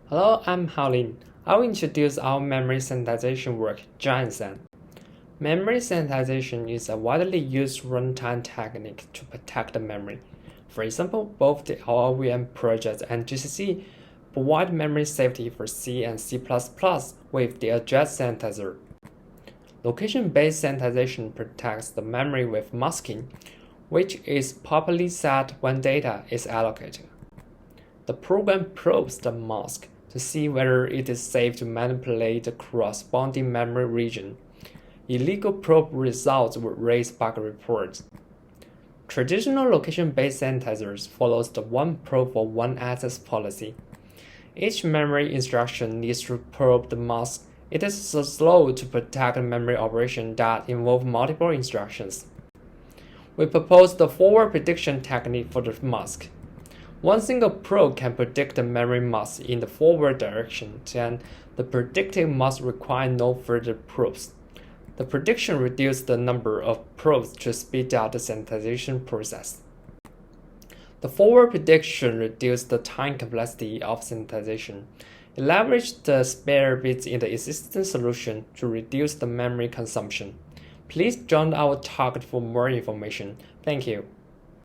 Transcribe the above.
Hello, I'm Ling. I will introduce our memory sanitization work, GIANTSAN. Memory sanitization is a widely used runtime technique to protect the memory. For example, both the LLVM project and GCC provide memory safety for C and C++ with the address sanitizer. Location-based sanitization protects the memory with masking, which is properly set when data is allocated. The program probes the mask to see whether it is safe to manipulate the corresponding memory region. Illegal probe results will raise bug reports. Traditional location-based sanitizers follows the one probe for one access policy. Each memory instruction needs to probe the mask. It is so slow to protect memory operations that involve multiple instructions. We propose the forward prediction technique for the mask. One single probe can predict the memory mask in the forward direction, then the predicted mask requires no further probes. The prediction reduces the number of probes to speed up the sanitization process. The forward prediction reduces the time complexity of sanitization. It leverages the spare bits in the existing solution to reduce the memory consumption. Please join our talk for more information. Thank you.